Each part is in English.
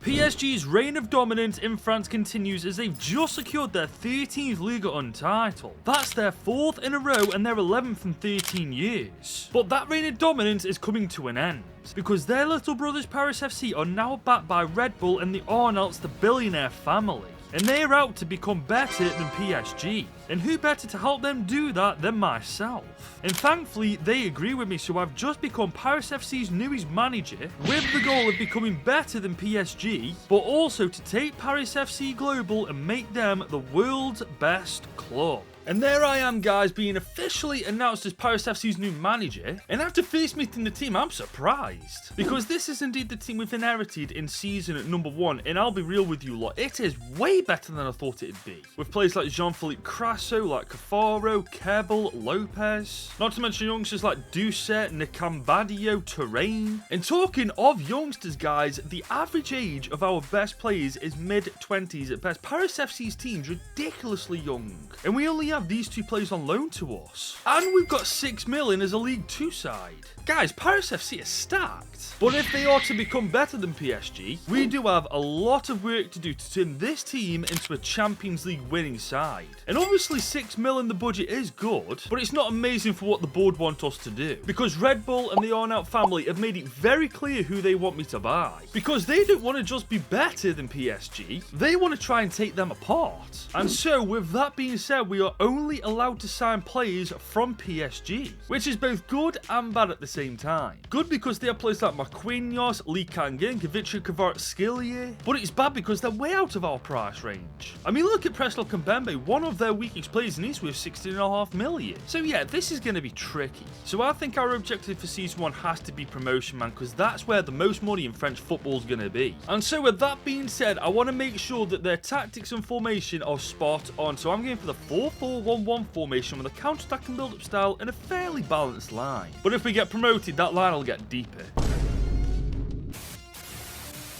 PSG's reign of dominance in France continues as they've just secured their 13th Ligue 1 title. That's their 4th in a row and their 11th in 13 years. But that reign of dominance is coming to an end, because their little brothers Paris FC are now backed by Red Bull and the Arnauts, the billionaire family. And they're out to become better than PSG. And who better to help them do that than myself? And thankfully, they agree with me, so I've just become Paris FC's newest manager, with the goal of becoming better than PSG, but also to take Paris FC global and make them the world's best club. And there I am, guys, being officially announced as Paris FC's new manager. And after first meeting the team, I'm surprised, because this is indeed the team we've inherited in season number 1. And I'll be real with you lot, it is way better than I thought it'd be. With players like Jean-Philippe Crasso, like Cafaro, Kebel, Lopez. Not to mention youngsters like Doucet, Nicambadio, Terrain. And talking of youngsters, guys, the average age of our best players is mid-20s at best. Paris FC's team's ridiculously young. And we only have these two players on loan to us. And we've got 6 million as a League 2 side. Guys, Paris FC is stacked. But if they are to become better than PSG, we do have a lot of work to do to turn this team into a Champions League winning side. And obviously 6 mil in the budget is good, but it's not amazing for what the board want us to do. Because Red Bull and the Arnaut family have made it very clear who they want me to buy. Because they don't want to just be better than PSG, they want to try and take them apart. And so with that being said, we are only allowed to sign players from PSG, which is both good and bad at the same time. Good because they have players like Marquinhos, Lee Kangin, Kavitri, Kvaratskhelia, but it's bad because they're way out of our price range. I mean, look at Presnel Kimpembe, one of their weakest players, and he's worth 16.5 million. So yeah, this is going to be tricky. So I think our objective for season 1 has to be promotion, man, because that's where the most money in French football is going to be. And so with that being said, I want to make sure that their tactics and formation are spot on. So I'm going for the 4-4-1-1 formation with a counter-attack and build-up style and a fairly balanced line. But if we get promoted, that line will get deeper.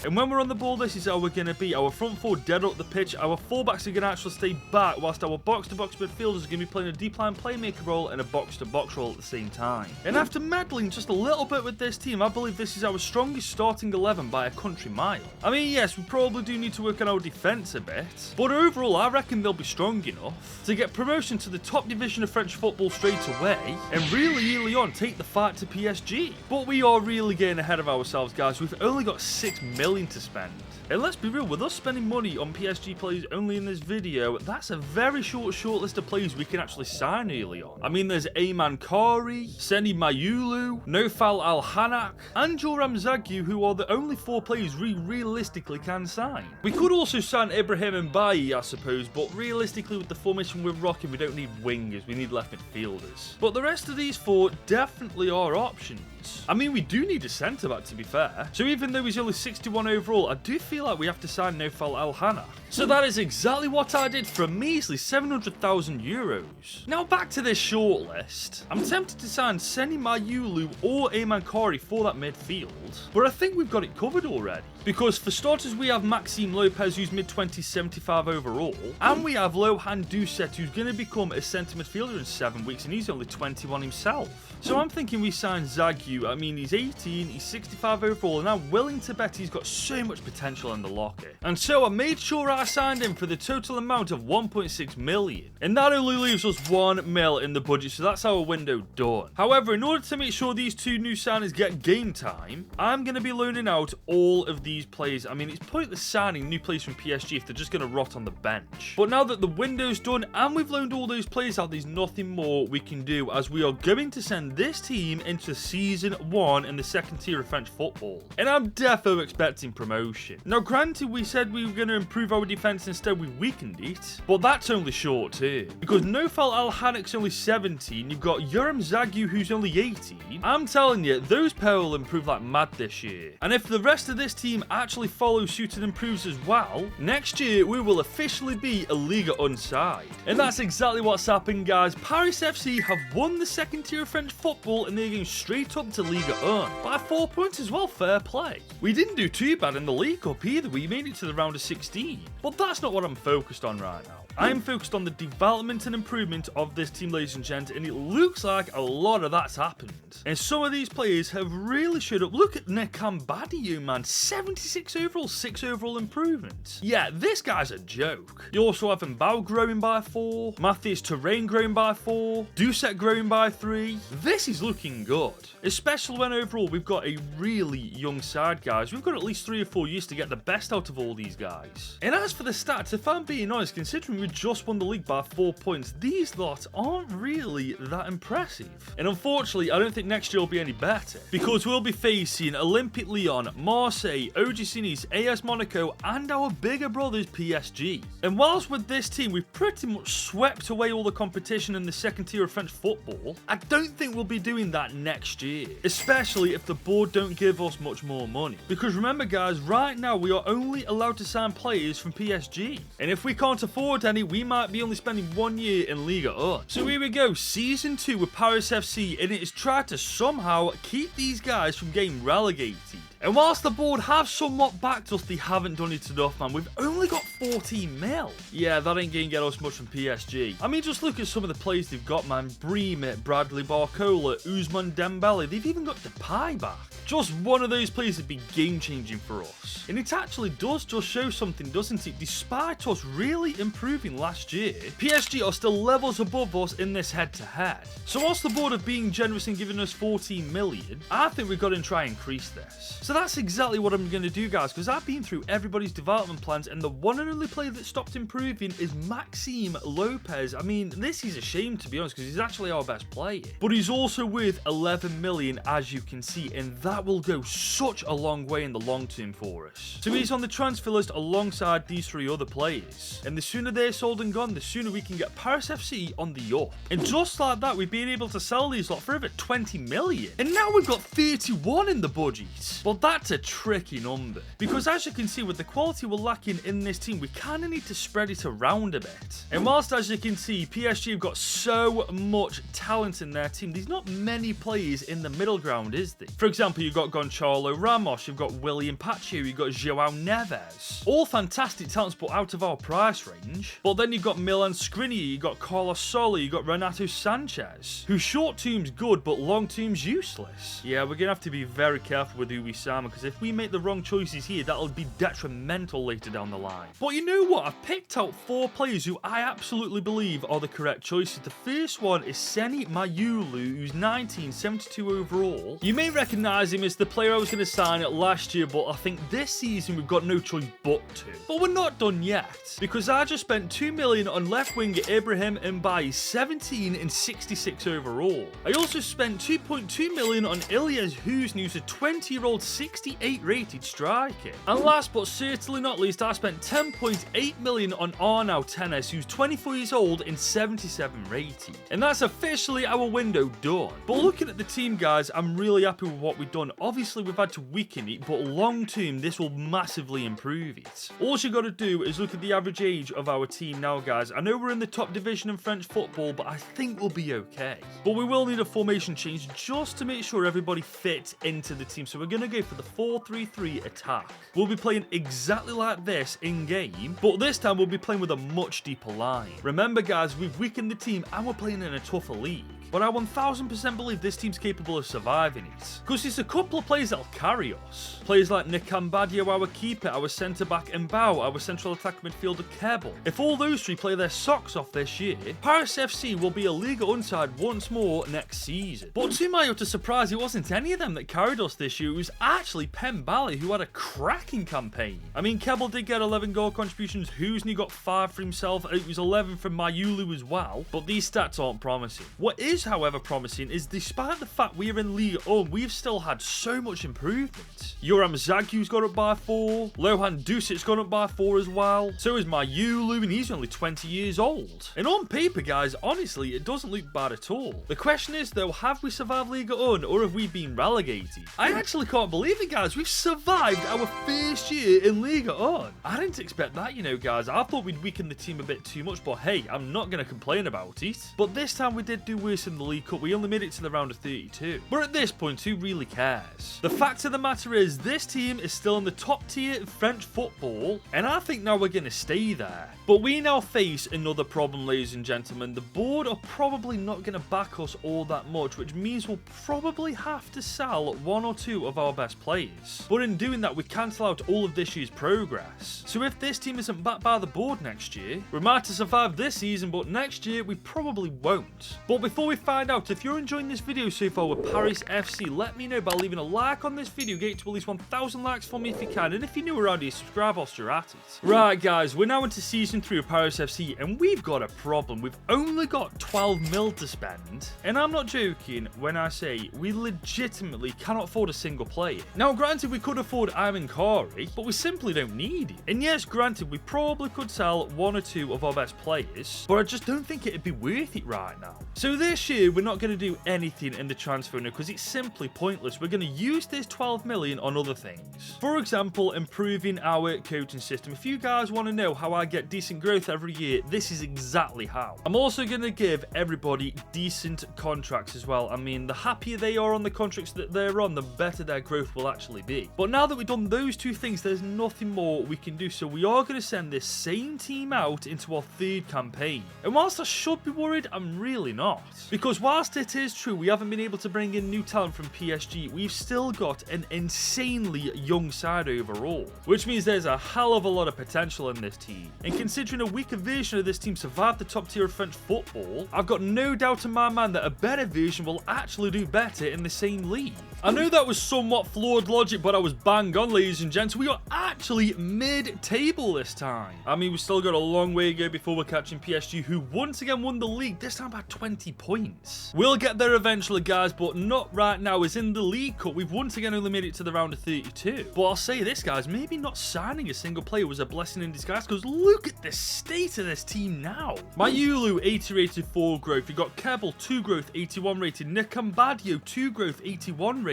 And when we're on the ball, this is how we're going to be. Our front four dead up the pitch. Our fullbacks are going to actually stay back, whilst our box-to-box midfielders are going to be playing a deep line playmaker role and a box-to-box role at the same time. And after meddling just a little bit with this team, I believe this is our strongest starting 11 by a country mile. I mean, yes, we probably do need to work on our defence a bit, but overall, I reckon they'll be strong enough to get promotion to the top division of French football straight away, and really early on take the fight to PSG. But we are really getting ahead of ourselves, guys. We've only got 6 million to spend. And let's be real, with us spending money on PSG players only in this video, that's a very short list of players we can actually sign early on. I mean, there's Ayman Kari, Seni Mayulu, Nofal Al-Hanak, and Joram Zagyu, who are the only 4 players we realistically can sign. We could also sign Ibrahim Mbaye, I suppose, but realistically with the formation we're rocking, we don't need wingers, we need left midfielders. But the rest of these 4 definitely are options. I mean, we do need a centre-back, to be fair. So even though he's only 61 overall, I do feel like we have to sign Nofal Al-Hanak. So that is exactly what I did for a measly 700,000 euros. Now back to this shortlist. I'm tempted to sign Seni Mayulu or Ayman Kari for that midfield, but I think we've got it covered already. Because for starters, we have Maxime Lopez, who's mid-20s, 75 overall, and we have Lohan Doucet, who's going to become a centre midfielder in 7 weeks, and he's only 21 himself. So I'm thinking we sign Zagyu. I mean, he's 18, he's 65 overall, and I'm willing to bet he's got so much potential in the locker. And so I made sure I signed him for the total amount of 1.6 million. And that only leaves us 1 mil in the budget, so that's our window done. However, in order to make sure these 2 new signings get game time, I'm going to be loaning out all of these players. I mean, it's pointless signing new players from PSG if they're just going to rot on the bench. But now that the window's done and we've loaned all those players out, there's nothing more we can do, as we are going to send this team into season 1 in the 2nd tier of French football. And I'm defo expecting promotion. Now granted, we said we were going to improve our defence, instead we weakened it, but that's only short term. Because Nofal Al-Hanak's only 17, you've got Yoram Zagyu who's only 18. I'm telling you, those pair will improve like mad this year. And if the rest of this team actually follows suit and improves as well, next year we will officially be a Ligue 1 side. And that's exactly what's happened, guys. Paris FC have won the 2nd tier of French football and they're going straight up to Ligue 1 by 4 points as well. Fair play. We didn't do too bad in the League Cup either. We made it to the round of 16. But that's not what I'm focused on right now. I'm focused on the development and improvement of this team, ladies and gents, and it looks like a lot of that's happened. And some of these players have really showed up. Look at Nicambadio, man, 70 76 overall, 6 overall improvements. Yeah, this guy's a joke. You also have Mbao growing by 4, Matthias Terrain growing by 4, Duset growing by 3. This is looking good, especially when overall we've got a really young side, guys. We've got at least 3 or 4 years to get the best out of all these guys. And as for the stats, if I'm being honest, considering we just won the league by 4 points, these lots aren't really that impressive. And unfortunately, I don't think next year will be any better, because we'll be facing Olympique Lyon, Marseille, OGC Nice, AS Monaco, and our bigger brothers PSG. And whilst with this team we've pretty much swept away all the competition in the second tier of French football, I don't think we'll be doing that next year, especially if the board don't give us much more money. Because remember guys, right now we are only allowed to sign players from PSG, and if we can't afford any, we might be only spending 1 year in Ligue 1. So here we go, season 2 with Paris FC, and it is tried to somehow keep these guys from getting relegated. And whilst the board have somewhat backed us, they haven't done it enough, man. We've only got 14 mil. Yeah, that ain't going to get us much from PSG. I mean, just look at some of the players they've got, man. Bremer, Bradley Barcola, Ousmane Dembele. They've even got Depay back. Just one of those players would be game-changing for us. And it actually does just show something, doesn't it? Despite us really improving last year, PSG are still levels above us in this head-to-head. So whilst the board have been generous in giving us 14 million, I think we've got to try and increase this. So that's exactly what I'm going to do, guys, because I've been through everybody's development plans, and the one and only player that stopped improving is Maxime Lopez. I mean, this is a shame, to be honest, because he's actually our best player. But he's also worth 11 million, as you can see, and that will go such a long way in the long term for us. So he's on the transfer list alongside these 3 other players. And the sooner they're sold and gone, the sooner we can get Paris FC on the up. And just like that, we've been able to sell these lot for over 20 million. And now we've got 31 in the budget. But that's a tricky number, because as you can see, with the quality we're lacking in this team, we kind of need to spread it around a bit. And whilst, as you can see, PSG have got so much talent in their team, there's not many players in the middle ground, is there? For example, you've got Gonçalo Ramos, you've got William Pacho, you've got Joao Neves. All fantastic talents, but out of our price range. But then you've got Milan Skriniar, you've got Carlos Soler, you've got Renato Sanchez, who short term's good, but long term's useless. Yeah, we're going to have to be very careful with who we sign, because if we make the wrong choices here, that'll be detrimental later down the line. But you know what? I've picked out 4 players who I absolutely believe are the correct choices. The first one is Seni Mayulu, who's 19, 72 overall. You may recognise him as the player I was going to sign last year, but I think this season we've got no choice but to. But we're not done yet, because I just spent 2 million on left winger Ibrahim Mbaye, 17 and 66 overall. I also spent 2.2 million on Ilyas Husni, who's a 20-year-old 68 rated striker. And last but certainly not least, I spent 10.8 million on Arnau Tenes, who's 24 years old and 77 rated. And that's officially our window done. But looking at the team, guys, I'm really happy with what we've done. Obviously, we've had to weaken it, but long term, this will massively improve it. All you got to do is look at the average age of our team now, guys. I know we're in the top division in French football, but I think we'll be okay. But we will need a formation change just to make sure everybody fits into the team. So we're going to go for the 4-3-3 attack. We'll be playing exactly like this in game, but this time we'll be playing with a much deeper line. Remember, guys, we've weakened the team and we're playing in a tougher league. But I 1000% believe this team's capable of surviving it, because there's a couple of players that'll carry us. Players like Nikambadio, our keeper, our centre-back Mbao, our central attack midfielder Kebble. If all those 3 play their socks off this year, Paris FC will be a Ligue 1 side once more next season. But to my utter surprise, it wasn't any of them that carried us this year. It was actually Pembele, who had a cracking campaign. I mean, Kebble did get 11 goal contributions, Husni got 5 for himself, it was 11 from Mayulu as well, but these stats aren't promising. What is, however, promising is despite the fact we are in Ligue 1, we've still had so much improvement. Yoram Zagu's got up by 4, Lohan Dusic's gone up by 4 as well, so is Mayulu, and he's only 20 years old. And on paper, guys, honestly, it doesn't look bad at all. The question is, though, have we survived Ligue 1 or have we been relegated? I actually can't believe it, guys. We've survived our first year in Ligue 1. I didn't expect that, you know, guys. I thought we'd weaken the team a bit too much, but hey, I'm not going to complain about it. But this time we did do worse in the League Cup, we only made it to the round of 32. But at this point, who really cares? The fact of the matter is, this team is still in the top tier of French football, and I think now we're going to stay there. But we now face another problem, ladies and gentlemen. The board are probably not going to back us all that much, which means we'll probably have to sell one or two of our best players. But in doing that, we cancel out all of this year's progress. So if this team isn't backed by the board next year, we might have survived this season, but next year we probably won't. But before we find out, if you're enjoying this video so far with Paris FC, let me know by leaving a like on this video. Get it to at least 1,000 likes for me if you can, and if you're new around here, subscribe whilst you're at it. Right guys, we're now into season 3 of Paris FC, and we've got a problem. We've only got 12 mil to spend, and I'm not joking when I say we legitimately cannot afford a single player. Now granted, we could afford Ivan Kari, but we simply don't need it. And yes, granted, we probably could sell one or two of our best players, but I just don't think it'd be worth it right now. So this year, we're not going to do anything in the transfer window because it's simply pointless. We're going to use this 12 million on other things. For example, improving our coaching system. If you guys want to know how I get decent growth every year, this is exactly how. I'm also going to give everybody decent contracts as well. I mean, the happier they are on the contracts that they're on, the better their growth will actually be. But now that we've done those two things, there's nothing more we can do. So we are going to send this same team out into our third campaign. And whilst I should be worried, I'm really not. Because whilst it is true we haven't been able to bring in new talent from PSG, we've still got an insanely young side overall. Which means there's a hell of a lot of potential in this team. And considering a weaker version of this team survived the top tier of French football, I've got no doubt in my mind that a better version will actually do better in the same league. I know that was somewhat flawed logic, but I was bang on, ladies and gents. We are actually mid-table this time. I mean, we've still got a long way to go before we're catching PSG, who once again won the league, this time by 20 points. We'll get there eventually, guys, but not right now. As in the League Cup, we've once again only made it to the round of 32. But I'll say this, guys, maybe not signing a single player was a blessing in disguise, because look at the state of this team now. Mayulu, 80 rated, 4 growth. You got Kebble, 2 growth, 81 rated. Nikambadio, 2 growth, 81 rated.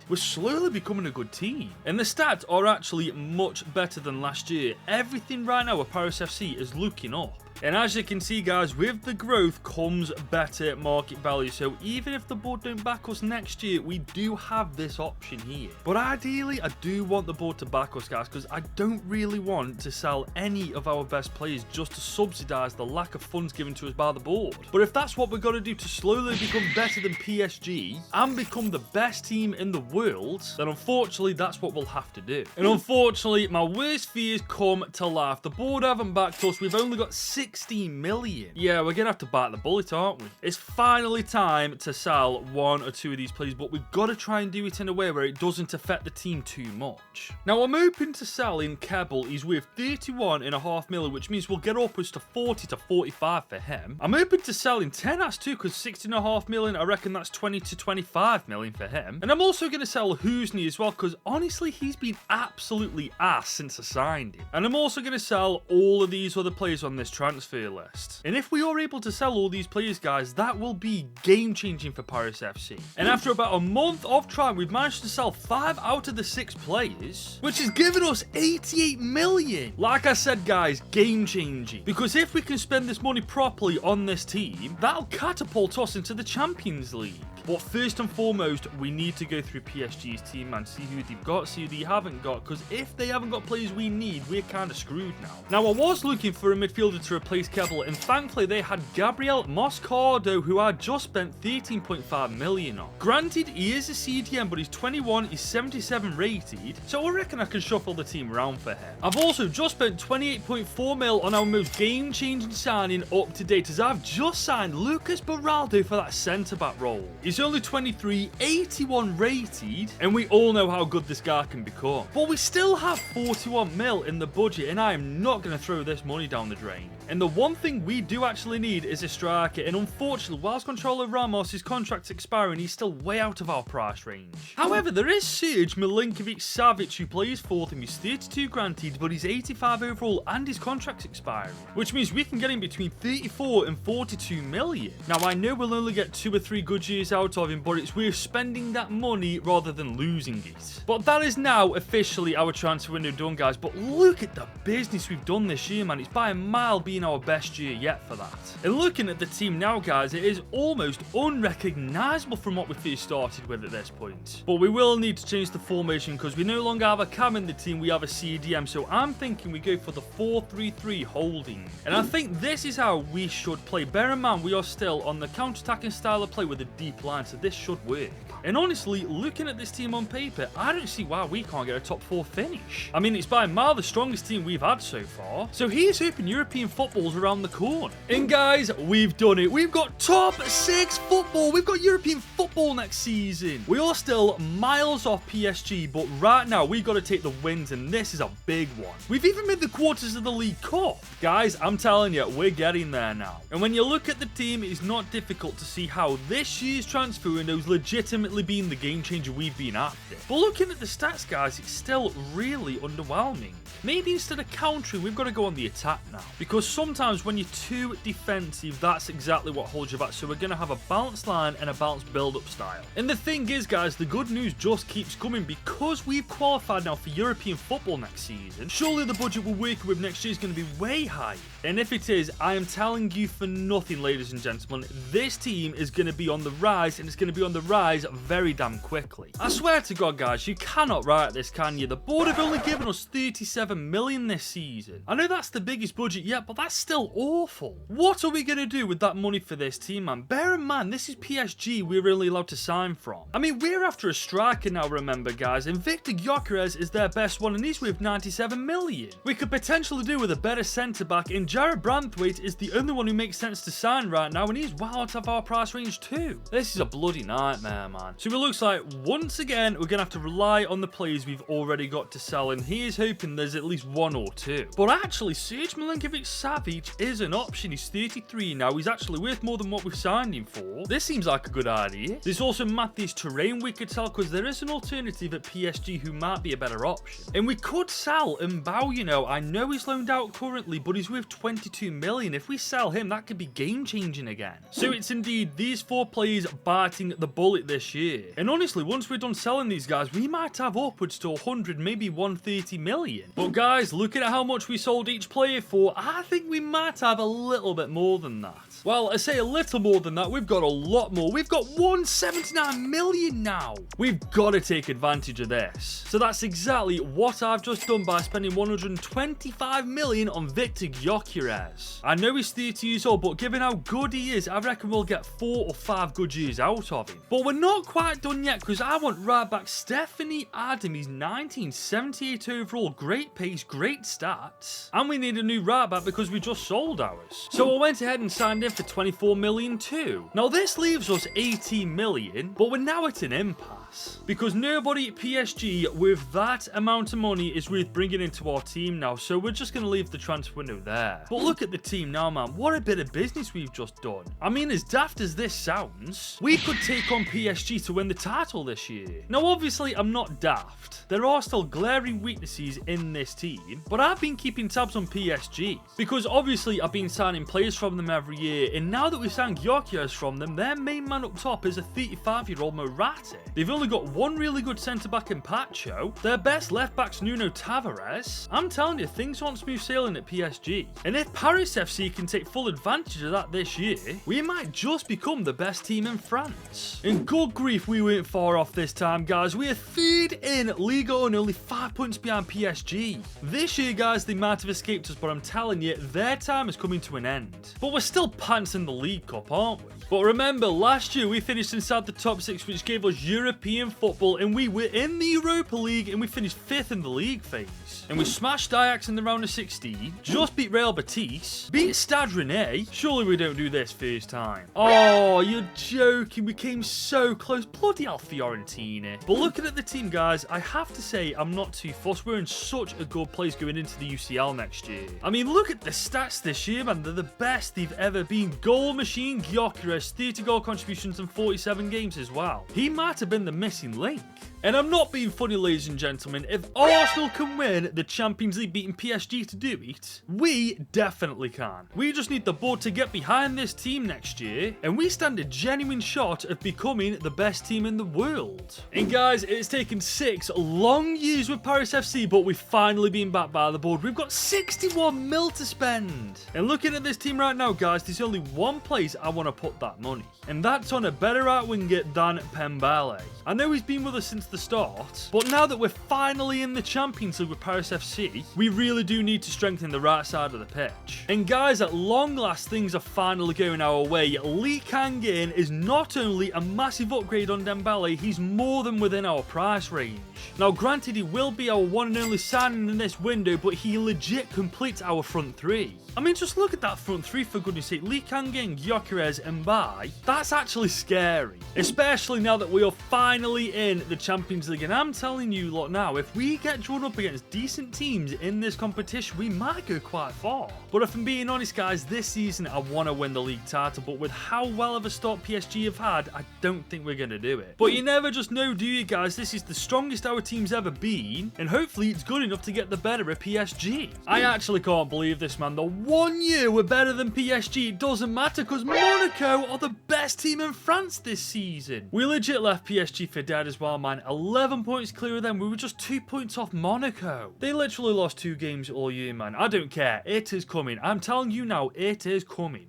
We're slowly becoming a good team. And the stats are actually much better than last year. Everything right now with Paris FC is looking up. And as you can see, guys, with the growth comes better market value. So even if the board don't back us next year, we do have this option here. But ideally, I do want the board to back us, guys, because I don't really want to sell any of our best players just to subsidize the lack of funds given to us by the board. But if that's what we're going to do to slowly become better than PSG and become the best team in the world, then unfortunately, that's what we'll have to do. And unfortunately, my worst fears come to life. The board haven't backed us. We've only got 16 million. Yeah, we're gonna have to bite the bullet, aren't we? It's finally time to sell one or two of these players, but we've got to try and do it in a way where it doesn't affect the team too much. Now, I'm open to selling Kebble. He's worth 31.5 million, which means we'll get upwards to 40 to 45 for him. I'm open to selling Tenas too, because 16.5 million, I reckon that's 20 to 25 million for him. And I'm also going to sell Husni as well, because honestly, he's been absolutely ass since I signed him. And I'm also going to sell all of these other players on this transfer list. And if we are able to sell all these players, guys, that will be game-changing for Paris FC. And after about a month of trying, we've managed to sell 5 out of the 6 players, which has given us 88 million. Like I said, guys, game-changing. Because if we can spend this money properly on this team, that'll catapult us into the Champions League. But first and foremost, we need to go through PSG's team and see who they've got, see who they haven't got, because if they haven't got players we need, we're kind of screwed now. Now, I was looking for a midfielder to replace Kebble, and thankfully they had Gabriel Moscardo, who I just spent 13.5 million on. Granted, he is a CDM, but he's 21, he's 77 rated, so I reckon I can shuffle the team around for him. I've also just spent 28.4 mil on our most game-changing signing up to date, as I've just signed Lucas Beraldo for that centre-back role. He's only 23, 81 rated, and we all know how good this guy can become. But we still have 41 mil in the budget, and I am not going to throw this money down the drain. And the one thing we do actually need is a striker, and unfortunately, whilst controller Ramos' contract's expiring, he's still way out of our price range. However, there is Serge Milinkovic-Savic, who plays fourth, and he's 32 granted, but he's 85 overall, and his contract's expiring, which means we can get him between 34 and 42 million. Now, I know we'll only get 2 or 3 good years out out of him, but it's worth spending that money rather than losing it. But that is now officially our transfer window done, guys. But look at the business we've done this year, man. It's by a mile being our best year yet for that. And looking at the team now, guys, it is almost unrecognizable from what we first started with at this point. But we will need to change the formation because we no longer have a cam in the team, we have a CDM. So I'm thinking we go for the 4-3-3 holding. And I think this is how we should play. Bear in mind, we are still on the counter-attacking style of play with a deep line, so this should work. And honestly, looking at this team on paper, I don't see why we can't get a top 4 finish. I mean, it's by a mile the strongest team we've had so far. So here's hoping European football's around the corner. And guys, we've done it. We've got top 6 football. We've got European football next season. We are still miles off PSG, but right now we've got to take the wins, and this is a big one. We've even made the quarters of the League Cup. Guys, I'm telling you, we're getting there now. And when you look at the team, it's not difficult to see how this year's transfer window's legitimately been the game changer we've been after. But looking at the stats, guys, it's still really underwhelming. Maybe instead of countering, we've got to go on the attack now. Because sometimes when you're too defensive, that's exactly what holds you back. So we're going to have a balanced line and a balanced build-up style. And the thing is, guys, the good news just keeps coming because we've qualified now for European football next season. Surely the budget we're working with next year is going to be way high. And if it is, I am telling you for nothing, ladies and gentlemen, this team is going to be on the rise, and it's going to be on the rise very damn quickly. I swear to God, guys, you cannot write this, can you? The board have only given us 37 million this season. I know that's the biggest budget yet, but that's still awful. What are we going to do with that money for this team, man? Bear in mind, this is PSG we're only allowed to sign from. I mean, we're after a striker now, remember, guys, and Victor Gyökeres is their best one, and he's worth 97 million. We could potentially do with a better centre-back, and Jared Branthwaite is the only one who makes sense to sign right now, and he's well out of our price range too. This is a bloody nightmare, man. So it looks like, once again, we're going to have to rely on the players we've already got to sell, and here's hoping there's at least one or two. But actually, Serge Milinkovic-Savic is an option. He's 33 now. He's actually worth more than what we've signed him for. This seems like a good idea. There's also Matthijs Terrain we could sell, because there is an alternative at PSG who might be a better option. And we could sell Mbao, you know. I know he's loaned out currently, but he's worth 22 million. If we sell him, that could be game-changing again. So it's indeed these 4 players biting the bullet this year. And honestly, once we're done selling these guys, we might have upwards to 100, maybe 130 million. But guys, looking at how much we sold each player for, I think we might have a little bit more than that. Well, I say a little more than that, we've got a lot more. We've got 179 million now. We've got to take advantage of this. So that's exactly what I've just done by spending 125 million on Victor Gyökeres. I know he's 30 years old, but given how good he is, I reckon we'll get 4 or 5 good years out of him. But we're not quite done yet, because I want right back Stephanie Adam. He's 19, 78 overall, great pace, great stats. And we need a new right back because we just sold ours. So I went ahead and signed in for 24 million too. Now this leaves us 18 million, but we're now at an impasse because nobody at PSG with that amount of money is worth bringing into our team now. So we're just going to leave the transfer window there. But look at the team now, man. What a bit of business we've just done. I mean, as daft as this sounds, we could take on PSG to win the title this year. Now, obviously, I'm not daft. There are still glaring weaknesses in this team, but I've been keeping tabs on PSG because obviously I've been signing players from them every year, and now that we've signed Gyökeres from them, their main man up top is a 35-year-old Morata. They've only got one really good centre-back in Pacho. Their best left-back's Nuno Tavares. I'm telling you, things aren't smooth sailing at PSG. And if Paris FC can take full advantage of that this year, we might just become the best team in France. And good grief, we weren't far off this time, guys. We are 3rd in Ligue and only 5 points behind PSG. This year, guys, they might have escaped us, but I'm telling you, their time is coming to an end. But we're still pants in the League Cup, aren't we? But remember, last year we finished inside the top 6, which gave us European football, and we were in the Europa League, and we finished 5th in the league phase. And we smashed Ajax in the round of 16, just beat Real Betis, beat Stade Rennais. Surely we don't do this first time. Oh, you're joking. We came so close. Bloody hell, Fiorentina. But looking at the team, guys, I have to say I'm not too fussed. We're in such a good place going into the UCL next year. I mean, look at the stats this year, man. They're the best they've ever been. Goal machine Gyökeres, 30 goal contributions in 47 games as well. He might have been the missing link. And I'm not being funny, ladies and gentlemen. If Arsenal can win the Champions League beating PSG to do it, we definitely can. We just need the board to get behind this team next year, and we stand a genuine shot of becoming the best team in the world. And guys, it's taken 6 long years with Paris FC, but we've finally been back by the board. We've got 61 mil to spend. And looking at this team right now, guys, there's only one place I want to put that money, and that's on a better right winger than Pembele. I know he's been with us since the start, but now that we're finally in the Champions League with Paris FC, we really do need to strengthen the right side of the pitch. And guys, at long last, things are finally going our way. Ligue is not only a massive upgrade on Dembele, he's more than within our price range. Now, granted, he will be our one and only signing in this window, but he legit completes our front three. I mean, just look at that front three, for goodness sake. Ligue, Gyökeres, and Bai. That's actually scary, especially now that we are finally in the Champions League. And I'm telling you, lot, now, if we get drawn up against decent teams in this competition, we might go quite far. But if I'm being honest, guys, this season I want to win the league title, but with how well of a start PSG have had, I don't think we're going to do it. But you never just know, do you, guys? This is the strongest our team's ever been, and hopefully it's good enough to get the better of PSG. I actually can't believe this, man. The 1 year we're better than PSG, it doesn't matter, because Monaco are the best team in France this season. We legit left PSG for dead as well, man. 11 points clear of them. We were just 2 points off Monaco. They literally lost 2 games all year, man. I don't care. It is coming. I'm telling you now, it is coming.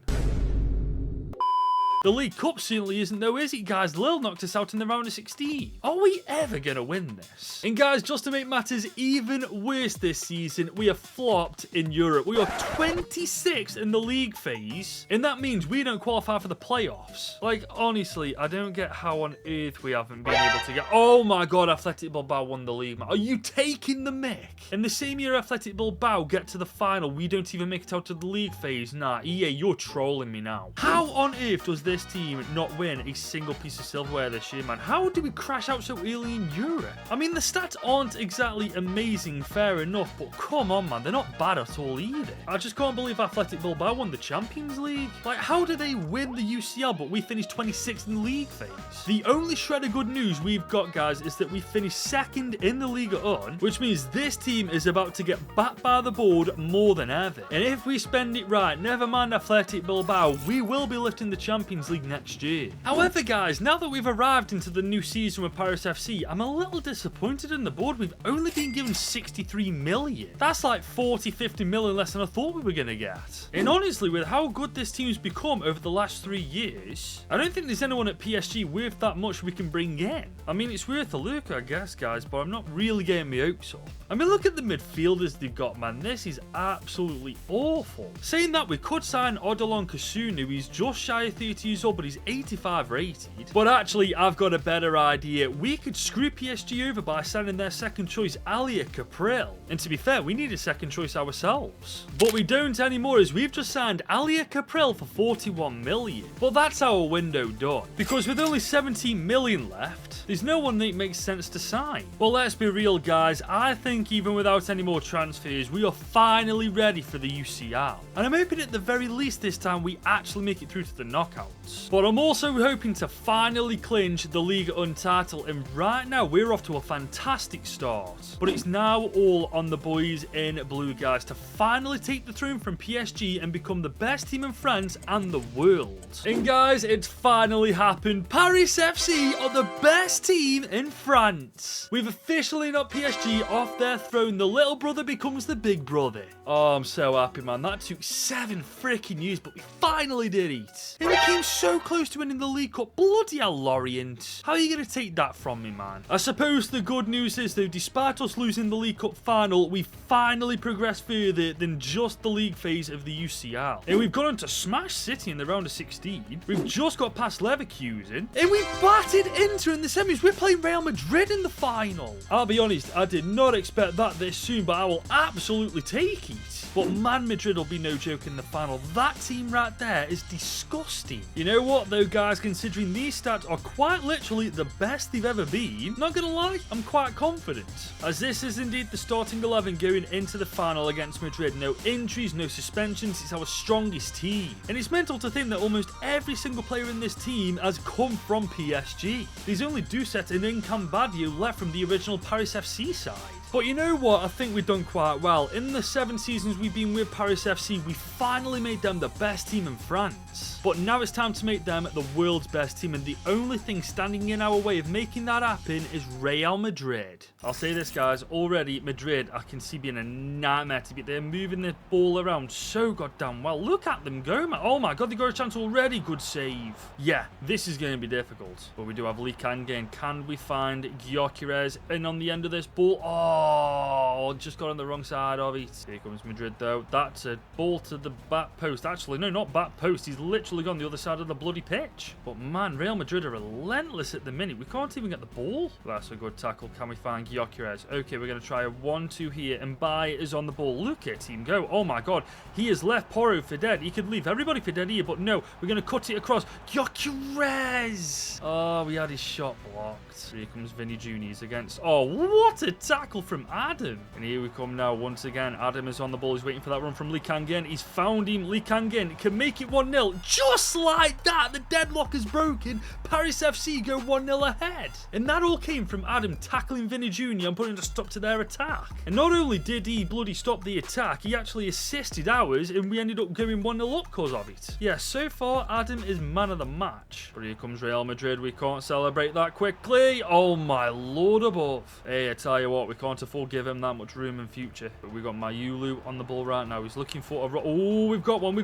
The League Cup certainly isn't though, is it, guys? Lille knocked us out in the round of 16. Are we ever going to win this? And guys, just to make matters even worse this season, we have flopped in Europe. We are 26th in the league phase, and that means we don't qualify for the playoffs. Like, honestly, I don't get how on earth we haven't been able to get... Oh my god, Athletic Bilbao won the league, man. Are you taking the mick? In the same year Athletic Bilbao get to the final, we don't even make it out of the league phase. Nah, EA, you're trolling me now. How on earth does this team not win a single piece of silverware this year, man? How did we crash out so early in Europe? I mean, the stats aren't exactly amazing, fair enough, but come on, man, they're not bad at all either. I just can't believe Athletic Bilbao won the Champions League. Like, how did they win the UCL, but we finished 26th in the league phase? The only shred of good news we've got, guys, is that we finished 2nd in the Ligue 1, which means this team is about to get back by the board more than ever. And if we spend it right, never mind Athletic Bilbao, we will be lifting the Champions League next year. However, guys, now that we've arrived into the new season with Paris FC, I'm a little disappointed in the board. We've only been given 63 million. That's like 40-50 million less than I thought we were going to get. And honestly, with how good this team's become over the last 3 years, I don't think there's anyone at PSG worth that much we can bring in. I mean, it's worth a look, I guess, guys, but I'm not really getting my hopes up. I mean, look at the midfielders they've got, man. This is absolutely awful. Saying that, we could sign Odilon Kasunu. He's just shy of 30 years old, but he's 85 rated. But actually, I've got a better idea. We could screw PSG over by signing their second choice, Alia Capril. And to be fair, we need a second choice ourselves. But we don't anymore, as we've just signed Alia Capril for 41 million. But that's our window done. Because with only 17 million left, there's no one that it makes sense to sign. But let's be real, guys. I think even without any more transfers, we are finally ready for the UCL. And I'm hoping at the very least this time we actually make it through to the knockouts. But I'm also hoping to finally clinch the Ligue 1 title, and right now we're off to a fantastic start. But it's now all on the boys in blue, guys, to finally take the throne from PSG and become the best team in France and the world. And guys, it's finally happened. Paris FC are the best team in France. We've officially knocked PSG off their throne. The little brother becomes the big brother. Oh, I'm so happy, man. That took 7 freaking years, but we finally did it. And we came so close to winning the League Cup. Bloody hell, Lorient. How are you going to take that from me, man? I suppose the good news is, though, despite us losing the League Cup final, we finally progressed further than just the league phase of the UCL. And we've gone on to smash City in the round of 16. We've just got past Leverkusen. And we battered Inter in the semis. We're playing Real Madrid in the final. I'll be honest, I did not expect that this soon, but I will absolutely take it. But man, Madrid will be no joke in the final. That team right there is disgusting. You know what though, guys, considering these stats are quite literally the best they've ever been, not gonna lie, I'm quite confident, as this is indeed the starting 11 going into the final against Madrid. No injuries, no suspensions, it's our strongest team. And it's mental to think that almost every single player in this team has come from PSG. There's only Doucet and Incambadio left from the original Paris FC side. But you know what? I think we've done quite well. In the 7 seasons we've been with Paris FC, we finally made them the best team in France. But now it's time to make them the world's best team, and the only thing standing in our way of making that happen is Real Madrid. I'll say this, guys, already Madrid I can see being a nightmare to beat. They're moving the ball around so goddamn well. Look at them go, man. Oh my god, they got a chance already. Good save. Yeah, this is going to be difficult. But we do have Ligue. Can we find Gyökeres in on the end of this ball? Oh, just got on the wrong side of it. Here comes Madrid, though. That's a ball to the back post. Actually, no, not back post. He's literally gone the other side of the bloody pitch. But man, Real Madrid are relentless at the minute. We can't even get the ball. That's a good tackle. Can we find Gyökeres? Okay, we're going to try a 1-2 here. And Mbaye is on the ball. Look at him go. Oh my god. He has left Porro for dead. He could leave everybody for dead here, but no. We're going to cut it across. Gyökeres! Oh, we had his shot blocked. Here comes Vinny Juniors against... Oh, what a tackle from Adam. And here we come now once again. Adam is on the ball. He's waiting for that run from Ligue. He's found him. Ligue can make it 1-0. Just like that, the deadlock is broken. Paris FC go 1-0 ahead. And that all came from Adam tackling Vinny Jr. and putting a stop to their attack. And not only did he bloody stop the attack, he actually assisted ours, and we ended up going 1-0 up because of it. Yeah, so far, Adam is man of the match. But here comes Real Madrid. We can't celebrate that quickly. Oh my lord above. Hey, I tell you what, we can't afford to give him that much room in future. But we got Mayulu on the ball right now. He's looking for a... Oh, we've got one.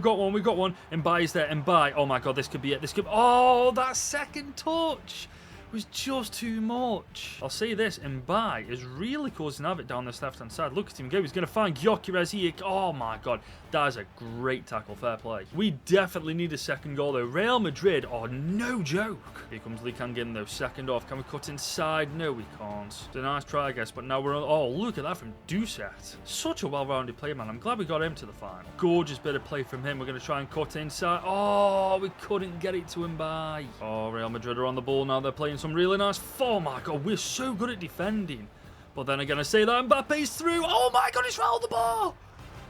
And Mbaye's there. Mbaye. Oh my god, this could be it. This could... Oh, that second touch was just too much. I'll say this, Mbaye is really causing havoc down this left-hand side. Look at him go. He's going to find Gyökeres here. Oh my god, that is a great tackle. Fair play. We definitely need a second goal though. Real Madrid are no joke. Here comes Ligue though. Second off. Can we cut inside? No, we can't. It's a nice try, I guess, but now we're on... Oh, look at that from Doucet. Such a well-rounded player, man. I'm glad we got him to the final. Gorgeous bit of play from him. We're going to try and cut inside. Oh, we couldn't get it to Mbaye. Oh, Real Madrid are on the ball now. They're playing some really nice... Oh my god, we're so good at defending. But then again, I say that Mbappe's through. Oh my god, he's rolled the ball.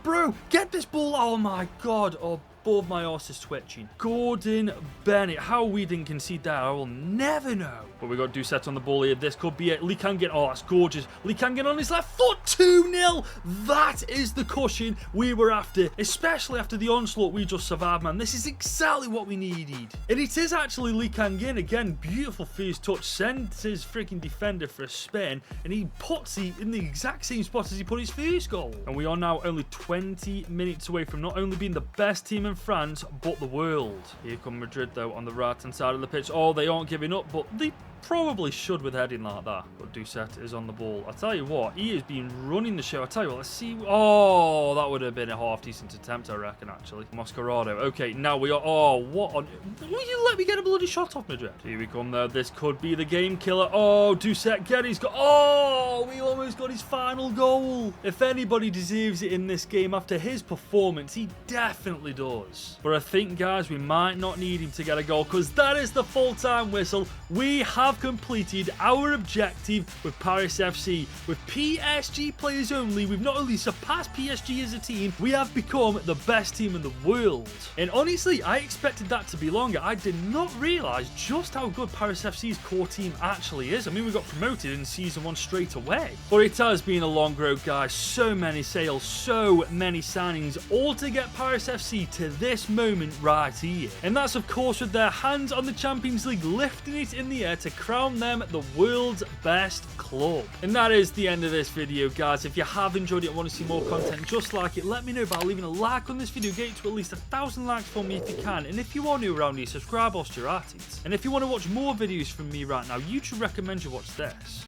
Bro, get this ball. Oh my god. Oh, above my arse is twitching. Gordon Bennett. How we didn't concede that, I will never know. But we got Doucet on the ball here. This could be it. Ligue. Oh, that's gorgeous. Ligue on his left foot. 2-0. That is the cushion we were after, especially after the onslaught we just survived, man. This is exactly what we needed. And it is actually Ligue again. Beautiful first touch. Sends his freaking defender for a spin, and he puts it in the exact same spot as he put his first goal. And we are now only 20 minutes away from not only being the best team in France, but the world. Here come Madrid, though, on the right-hand side of the pitch. Oh, they aren't giving up, but they probably should with heading like that. But Doucet is on the ball. I tell you what, he has been running the show. I tell you what, let's see. Oh, that would have been a half-decent attempt, I reckon, actually. Mascherano. Okay, now we are... Oh, what on... Will you let me get a bloody shot off Madrid? Here we come, though. This could be the game killer. Oh, Doucet, get his goal. Oh, we almost got his final goal. If anybody deserves it in this game after his performance, he definitely does. But I think, guys, we might not need him to get a goal, because that is the full-time whistle. We have completed our objective with Paris FC. With PSG players only, we've not only surpassed PSG as a team, we have become the best team in the world. And honestly, I expected that to be longer. I did not realise just how good Paris FC's core team actually is. I mean, we got promoted in Season 1 straight away. But it has been a long road, guys. So many sales, so many signings, all to get Paris FC to this moment right here. And that's, of course, with their hands on the Champions League, lifting it in the air to crown them the world's best club. And that is the end of this video, guys. If you have enjoyed it and want to see more content just like it, let me know by leaving a like on this video. Get it to at least 1,000 likes for me if you can. And if you are new around here, subscribe whilst you're at it. And if you want to watch more videos from me right now, YouTube recommends you watch this.